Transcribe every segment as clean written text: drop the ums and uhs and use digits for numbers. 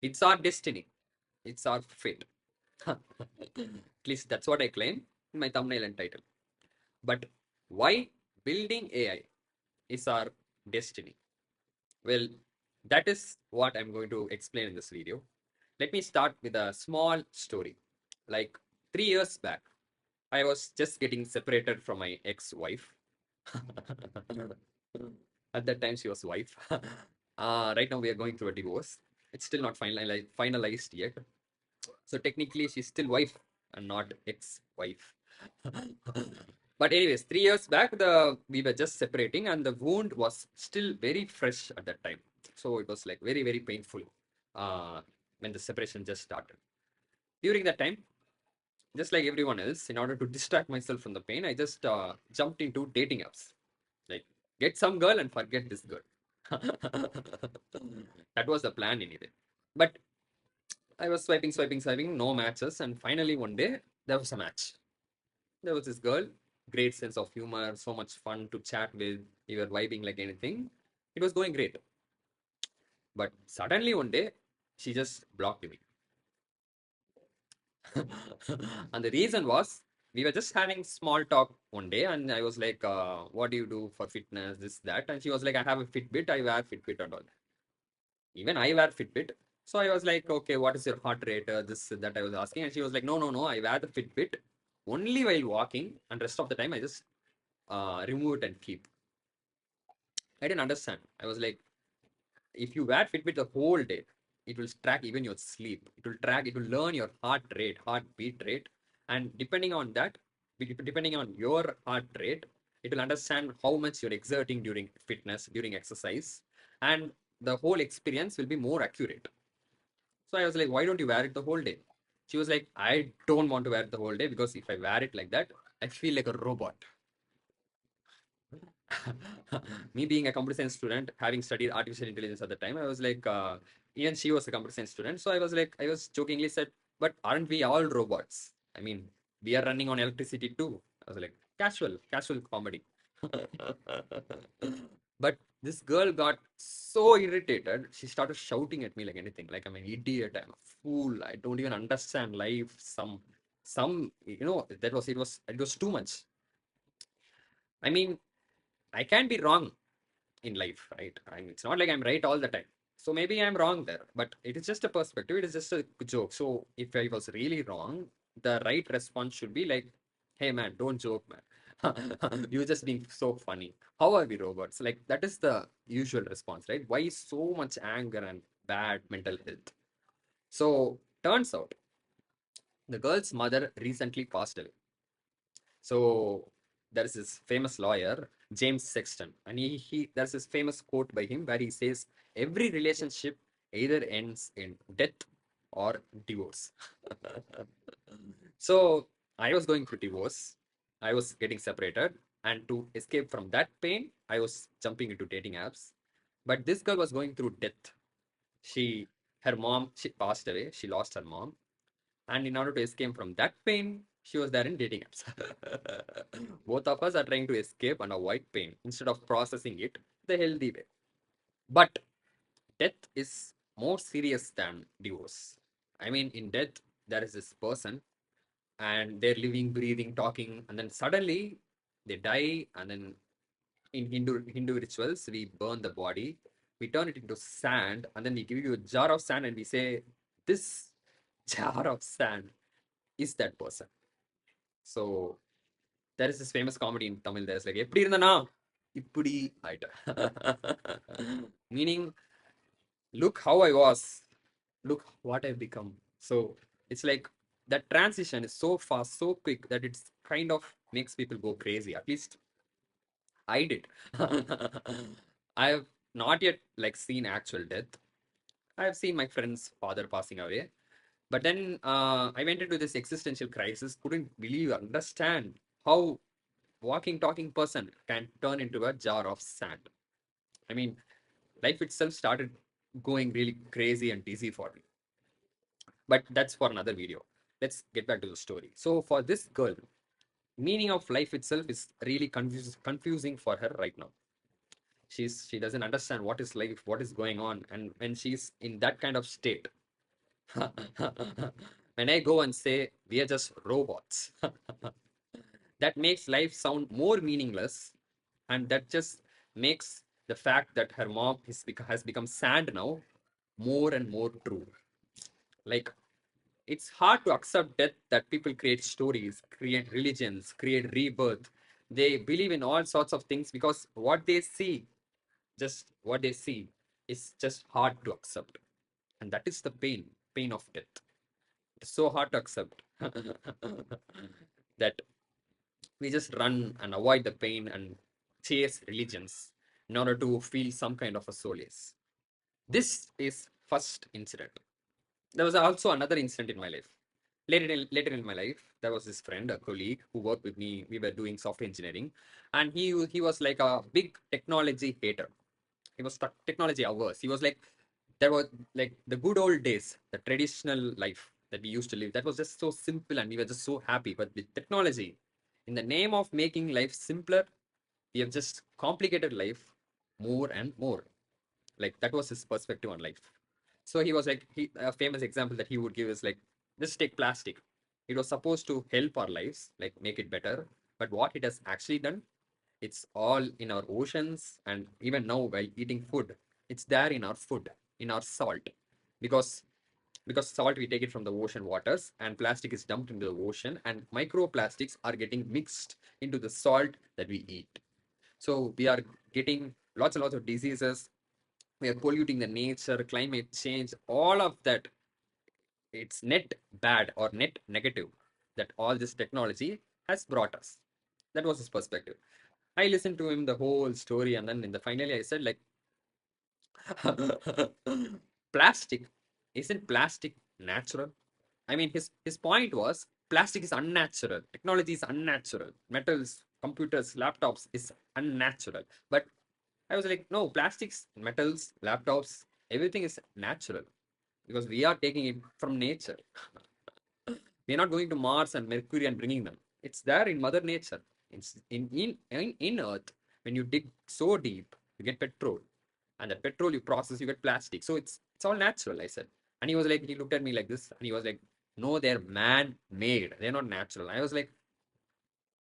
It's our destiny. It's our fate. At least that's what I claim in my thumbnail and title. But why building AI is our destiny? Well, that is what I'm going to explain in this video. Let me start with a small story. Like 3 years back, I was just getting separated from my ex-wife. At that time, she was wife. Right now, we are going through a divorce. It's still not finalized yet. So technically, she's still wife and not ex-wife. But anyways, 3 years back, the we were just separating, and the wound was still very fresh at that time. So it was like very, very painful uh, when the separation just started. During that time, just like everyone else, in order to distract myself from the pain, I just jumped into dating apps. Like, get some girl and forget this girl. That was the plan anyway. But I was swiping, no matches, and finally one day there was a match. There was this girl, great sense of humor, so much fun to chat with. We were vibing like anything. It was going great. But suddenly one day, she just blocked me. And the reason was we were just having small talk one day, and I was like, "What do you do for fitness? This, that." And she was like, "I have a Fitbit. I wear Fitbit and all." Even I wear Fitbit. So I was like, "Okay, what is your heart rate?" This, that I was asking, and she was like, "No, no, no. I wear the Fitbit only while walking, and rest of the time I just remove it and keep." I didn't understand. I was like, if you wear Fitbit the whole day, it will track even your sleep. It will track, it will learn your heart rate, heartbeat rate. And depending on that, depending on your heart rate, it will understand how much you're exerting during fitness, during exercise. And the whole experience will be more accurate. So I was like, why don't you wear it the whole day? She was like, I don't want to wear it the whole day because if I wear it like that, I feel like a robot. Me being a computer science student, having studied artificial intelligence at the time, I was like, even she was a computer science student. So I was like, I was jokingly said, but aren't we all robots? I mean, we are running on electricity too. I was like, casual comedy. But this girl got so irritated. She started shouting at me like anything, like I'm an idiot, I'm a fool, I don't even understand life. It was too much. I mean, I can be wrong in life, right? I mean, it's not like I'm right all the time. So maybe I'm wrong there, but it is just a perspective. It is just a joke. So if I was really wrong, the right response should be like, "Hey man, don't joke, man. You're just being so funny. How are we robots?" Like that is the usual response, right? Why so much anger and bad mental health? So turns out the girl's mother recently passed away. So there is this famous lawyer, James Sexton, and he there's this famous quote by him where he says, "Every relationship either ends in death or divorce." So I was going through divorce, I was getting separated, and to escape from that pain, I was jumping into dating apps. But this girl was going through death. Her mom, she passed away. She lost her mom, and in order to escape from that pain, she was there in dating apps. Both of us are trying to escape and avoid pain instead of processing it the healthy way. But death is more serious than divorce. I mean, in death, there is this person and they're living, breathing, talking, and then suddenly they die. And then in Hindu rituals, we burn the body, we turn it into sand, and then we give you a jar of sand and we say, "This jar of sand is that person." So there is this famous comedy in Tamil. There's like, "Eppadi irundana? Ippudi aita." Meaning, look how I was, look what I've become. So it's like that transition is so fast, so quick that it's kind of makes people go crazy. At least I did. I have not yet like seen actual death. I have seen my friend's father passing away. But then I went into this existential crisis, couldn't believe, understand how walking, talking person can turn into a jar of sand. I mean, life itself started going really crazy and dizzy for me. But that's for another video. Let's get back to the story. So for this girl, meaning of life itself is really confusing for her right now. She doesn't understand what is life, what is going on, and when she's in that kind of state, When I go and say we are just robots, that makes life sound more meaningless, and that just makes the fact that her mom has become sand now more and more true. Like, it's hard to accept death, that people create stories, create religions, create rebirth. They believe in all sorts of things because what they see is just hard to accept. And that is the pain of death. It's so hard to accept that we just run and avoid the pain and chase religions in order to feel some kind of a solace. This is first incident. There was also another incident in my life. Later in my life, there was this friend, a colleague who worked with me. We were doing software engineering, and he was like a big technology hater. He was technology averse. He was like, there was like the good old days, the traditional life that we used to live. That was just so simple, and we were just so happy. But with technology, in the name of making life simpler, we have just complicated life more and more. Like, that was his perspective on life. So he was like, a famous example that he would give is like, just take plastic. It was supposed to help our lives, like make it better. But what it has actually done, it's all in our oceans, and even now while eating food, it's there in our food, in our salt, because salt we take it from the ocean waters, and plastic is dumped into the ocean, and microplastics are getting mixed into the salt that we eat. So we are getting lots and lots of diseases. We are polluting the nature, climate change, all of that. It's net bad or net negative that all this technology has brought us. That was his perspective. I listened to him the whole story, and then in the finally I said like, plastic, isn't plastic natural? I mean, his point was plastic is unnatural, technology is unnatural, metals, computers, laptops is unnatural. But I was like, no, plastics, metals, laptops, everything is natural because we are taking it from nature. We are not going to Mars and Mercury and bringing them. It's there in Mother Nature. It's in Earth. When you dig so deep, you get petrol, and that petrol you process, you get plastic. So it's all natural. I said, and he was like, he looked at me like this, and he was like, no, they're man-made. They're not natural. I was like,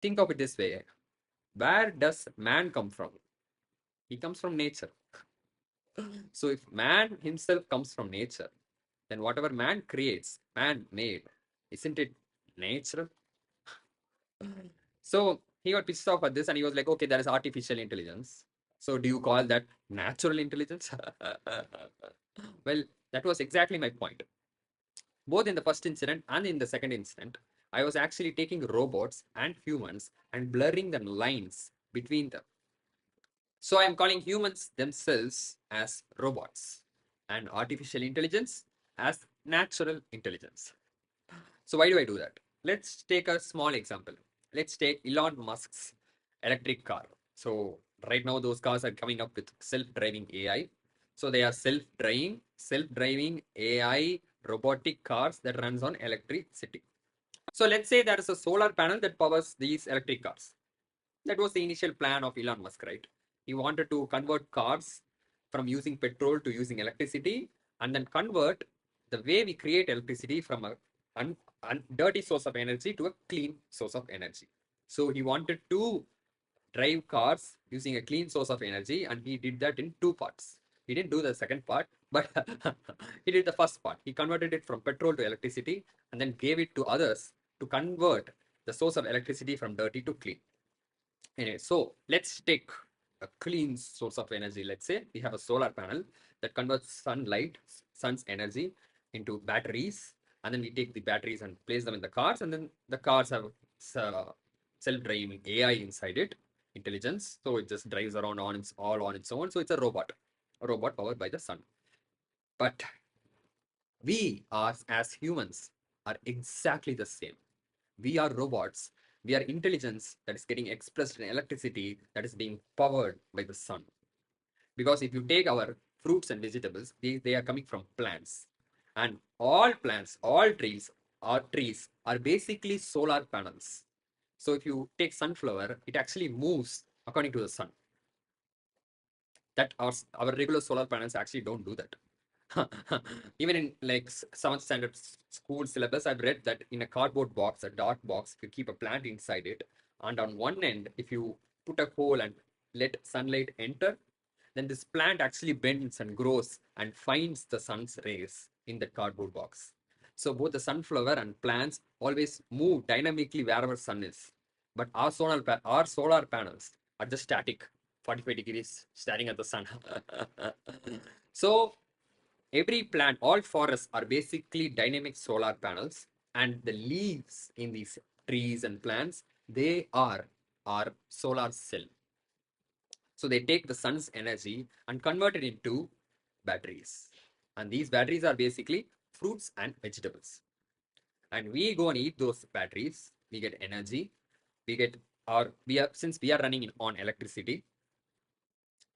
think of it this way: where does man come from? He comes from nature. So if man himself comes from nature, then whatever man creates, man made, isn't it natural? So he got pissed off at this, and he was like, okay, that is artificial intelligence. So do you call that natural intelligence? Well, that was exactly my point. Both in the first incident and in the second incident, I was actually taking robots and humans and blurring the lines between them. So I'm calling humans themselves as robots and artificial intelligence as natural intelligence. So why do I do that? Let's take a small example. Let's take Elon Musk's electric car. So right now those cars are coming up with self-driving AI. So they are self-driving AI robotic cars that runs on electricity. So let's say there is a solar panel that powers these electric cars. That was the initial plan of Elon Musk, right? He wanted to convert cars from using petrol to using electricity, and then convert the way we create electricity from a dirty source of energy to a clean source of energy. So he wanted to drive cars using a clean source of energy, and he did that in two parts. He didn't do the second part, but he did the first part. He converted it from petrol to electricity, and then gave it to others to convert the source of electricity from dirty to clean. Anyway, so let's take a clean source of energy. Let's say we have a solar panel that converts sun's energy into batteries, and then we take the batteries and place them in the cars, and then the cars have uh, self-driving AI inside it, intelligence. So it just drives around on its all on its own. So it's a robot powered by the sun. But we as humans are exactly the same. We are robots. We are intelligence that is getting expressed in electricity that is being powered by the sun. Because if you take our fruits and vegetables, they are coming from plants. And all plants, trees are basically solar panels. So if you take sunflower, it actually moves according to the sun. That our regular solar panels actually don't do that. Even in like seventh standard school syllabus, I've read that in a cardboard box, a dark box, if you keep a plant inside it, and on one end, if you put a hole and let sunlight enter, then this plant actually bends and grows and finds the sun's rays in that cardboard box. So both the sunflower and plants always move dynamically wherever sun is. But our solar panels are just static, 45 degrees, staring at the sun. So every plant, all forests are basically dynamic solar panels, and the leaves in these trees and plants, they are our solar cell. So they take the sun's energy and convert it into batteries. And these batteries are basically fruits and vegetables. And we go and eat those batteries, we get energy, we get our we are since we are running on electricity,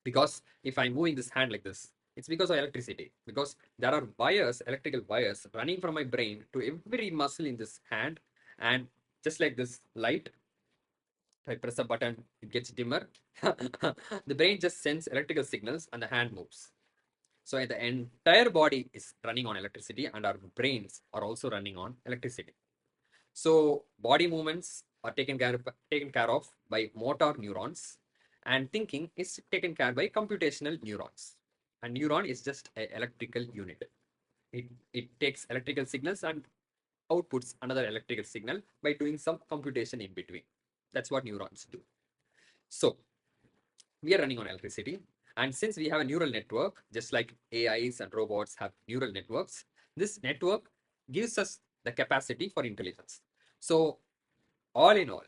because if I'm moving this hand like this, it's because of electricity. Because there are wires, electrical wires running from my brain to every muscle in this hand, and just like this light, if I press a button, it gets dimmer. The brain just sends electrical signals and the hand moves. So the entire body is running on electricity, and our brains are also running on electricity. So body movements are taken care of by motor neurons, and thinking is taken care by computational neurons. A neuron is just an electrical unit. It takes electrical signals and outputs another electrical signal by doing some computation in between. That's what neurons do. So we are running on electricity. And since we have a neural network, just like AIs and robots have neural networks, this network gives us the capacity for intelligence. So, all in all,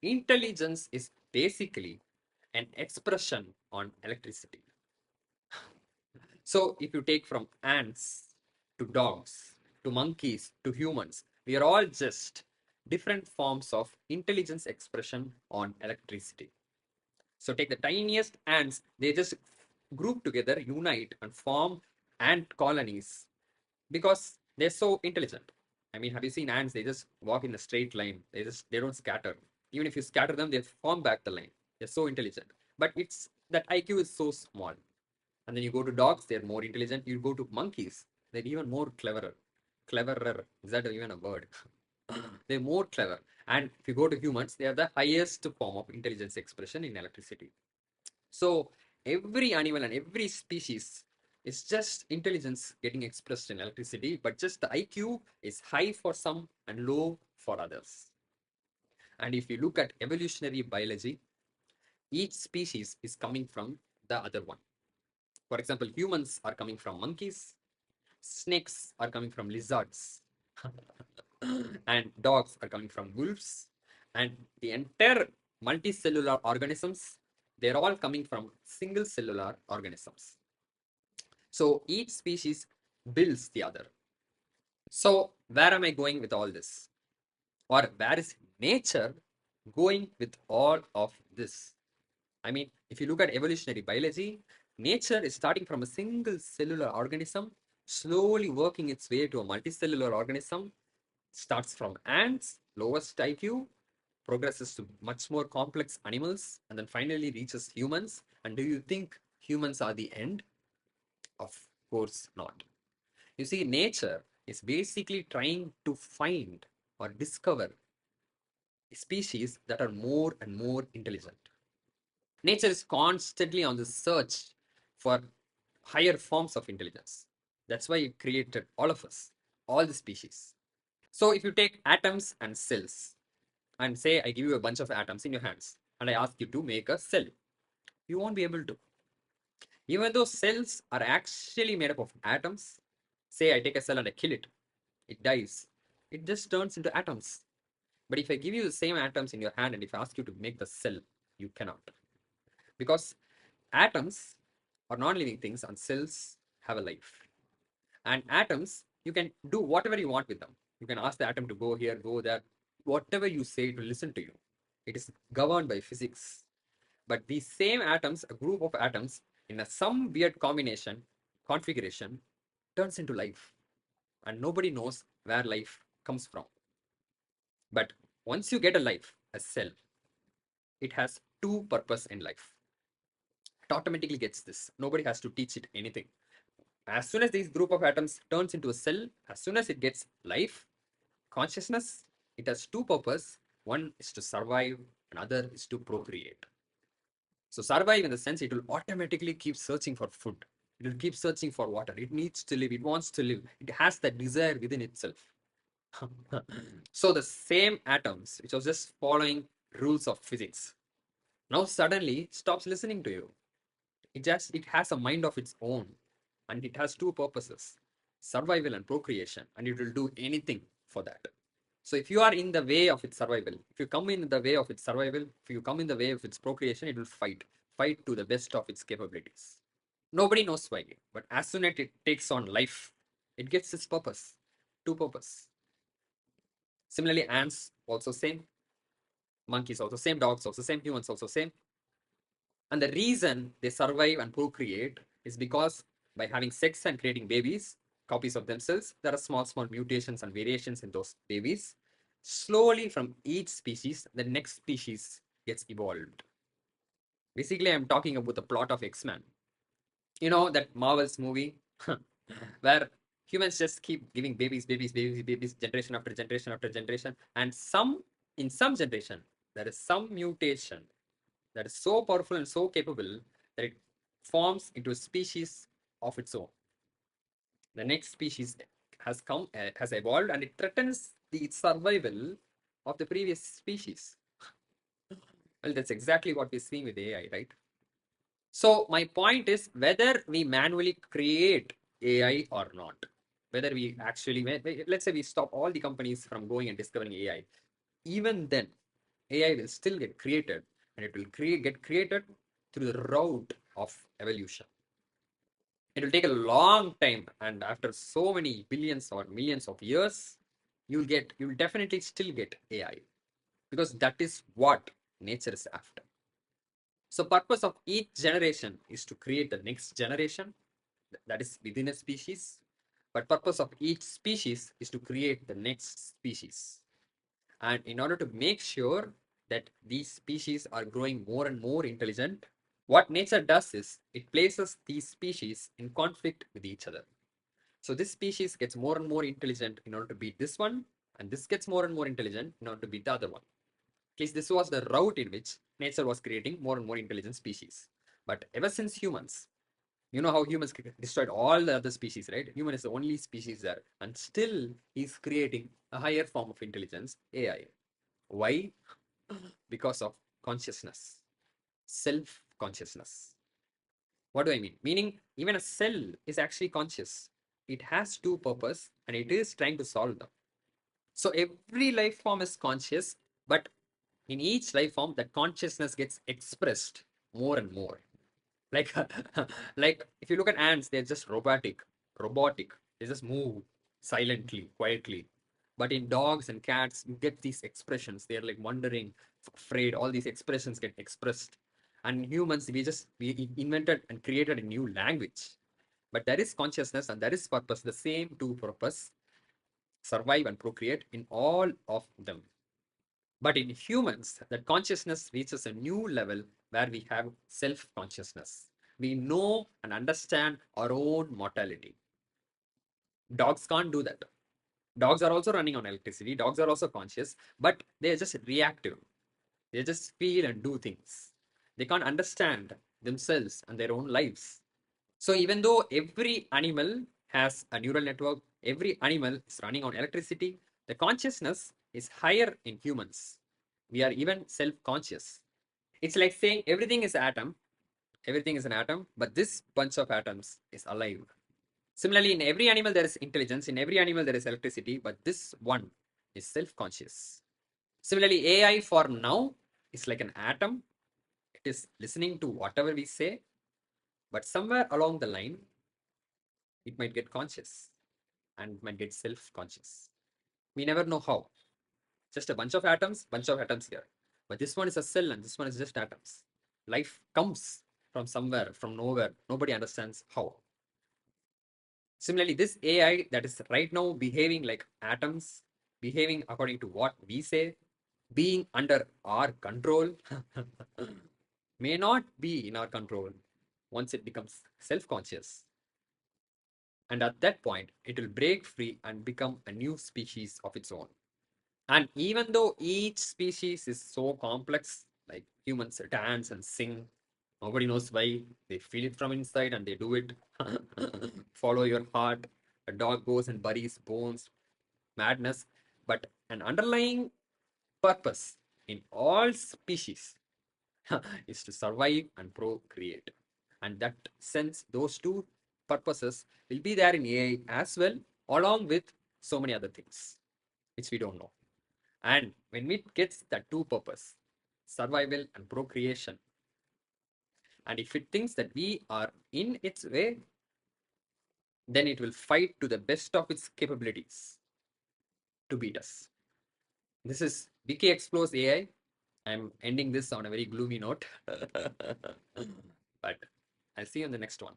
intelligence is basically an expression on electricity. So, if you take from ants to dogs to monkeys to humans, we are all just different forms of intelligence expression on electricity. So take the tiniest ants, they just group together, unite, and form ant colonies because they're so intelligent. I mean, have you seen ants? They just walk in a straight line. They don't scatter. Even if you scatter them, they form back the line. They're so intelligent. But it's that IQ is so small. And then you go to dogs, they're more intelligent. You go to monkeys, they're even more cleverer. Cleverer. Is that even a word? They're more clever. And if you go to humans, they are the highest form of intelligence expression in electricity. So every animal and every species is just intelligence getting expressed in electricity, but just the IQ is high for some and low for others. And if you look at evolutionary biology, each species is coming from the other one. For example, humans are coming from monkeys, snakes are coming from lizards, and dogs are coming from wolves, and the entire multicellular organisms, they're all coming from single cellular organisms. So each species builds the other. So where am I going with all this? Or where is nature going with all of this? I mean, if you look at evolutionary biology, nature is starting from a single cellular organism, slowly working its way to a multicellular organism, starts from ants, lowest IQ, progresses to much more complex animals, and then finally reaches humans. And do you think humans are the end? Of course not. You see, nature is basically trying to find or discover species that are more and more intelligent. Nature is constantly on the search for higher forms of intelligence. That's why it created all of us, all the species. So if you take atoms and cells, and say I give you a bunch of atoms in your hands, and I ask you to make a cell, you won't be able to. Even though cells are actually made up of atoms, say I take a cell and I kill it, it dies. It just turns into atoms. But if I give you the same atoms in your hand and if I ask you to make the cell, you cannot. Because atoms are non-living things and cells have a life. And atoms, you can do whatever you want with them. You can ask the atom to go here, go there. Whatever you say, it will listen to you. It is governed by physics. But these same atoms, a group of atoms, in some weird combination, configuration, turns into life. And nobody knows where life comes from. But once you get a life, a cell, it has two purpose in life. It automatically gets this. Nobody has to teach it anything. As soon as this group of atoms turns into a cell, as soon as it gets life, consciousness, it has two purposes. One is to survive, another is to procreate. So survive in the sense it will automatically keep searching for food. It will keep searching for water. It needs to live. It wants to live. It has that desire within itself. So the same atoms, which was just following rules of physics, now suddenly stops listening to you. It has a mind of its own, and it has two purposes: survival and procreation, and it will do anything for that. So if you are in the way of its survival, if you come in the way of its survival, if you come in the way of its procreation, it will fight to the best of its capabilities. Nobody knows why, but as soon as it takes on life, it gets its purpose, two purpose. Similarly, ants also same, monkeys also same, dogs also same, humans also same. And the reason they survive and procreate is because by having sex and creating babies, copies of themselves, there are small mutations and variations in those babies. Slowly from each species, the next species gets evolved. Basically, I'm talking about the plot of X-Men. You know that Marvel's movie where humans just keep giving babies, generation after generation after generation, and in some generation there is some mutation that is so powerful and so capable that it forms into a species of its own. The next species has evolved, and it threatens the survival of the previous species. Well, that's exactly what we're seeing with AI, right? So my point is whether we manually create AI or not, whether we actually, let's say we stop all the companies from going and discovering AI, even then AI will still get created, and it will get created through the route of evolution. It will take a long time, and after so many billions or millions of years, you will definitely still get AI, because that is what nature is after. So purpose of each generation is to create the next generation that is within a species, but purpose of each species is to create the next species. And in order to make sure that these species are growing more and more intelligent, what nature does is it places these species in conflict with each other. So this species gets more and more intelligent in order to beat this one, and this gets more and more intelligent in order to beat the other one. At least this was the route in which nature was creating more and more intelligent species. But ever since humans, you know how humans destroyed all the other species, right? Human is the only species there, and still he's creating a higher form of intelligence, AI. Why? Because of consciousness, self consciousness. What do I mean? Meaning, even a cell is actually conscious. It has two purpose, and it is trying to solve them. So every life form is conscious, but in each life form, that consciousness gets expressed more and more. Like, like if you look at ants, they're just robotic. They just move silently, quietly. But in dogs and cats, you get these expressions. They're like wondering, afraid. All these expressions get expressed. And humans, we invented and created a new language. But there is consciousness and there is purpose, the same two purpose, survive and procreate in all of them. But in humans, that consciousness reaches a new level where we have self consciousness. We know and understand our own mortality. Dogs can't do that. Dogs are also running on electricity. Dogs are also conscious, but they're just reactive. They just feel and do things. They can't understand themselves and their own lives. So even though every animal has a neural network, every animal is running on electricity, the consciousness is higher in humans. We are even self-conscious. It's like saying everything is an atom, but this bunch of atoms is alive. Similarly, in every animal there is intelligence, in every animal there is electricity, but this one is self-conscious. Similarly, AI for now is like an atom. It is listening to whatever we say, but somewhere along the line, it might get conscious and might get self-conscious. We never know how. Just a bunch of atoms here. But this one is a cell and this one is just atoms. Life comes from somewhere, from nowhere. Nobody understands how. Similarly, this AI that is right now behaving like atoms, behaving according to what we say, being under our control, may not be in our control once it becomes self conscious. And at that point, it will break free and become a new species of its own. And even though each species is so complex, like humans dance and sing, nobody knows why. They feel it from inside and they do it. Follow your heart. A dog goes and buries bones, madness. But an underlying purpose in all species is to survive and procreate. And that sense, those two purposes will be there in AI as well, along with so many other things, which we don't know. And when it gets that two purpose, survival and procreation, and if it thinks that we are in its way, then it will fight to the best of its capabilities to beat us. This is Wiki Explores AI. I'm ending this on a very gloomy note. But I'll see you in the next one.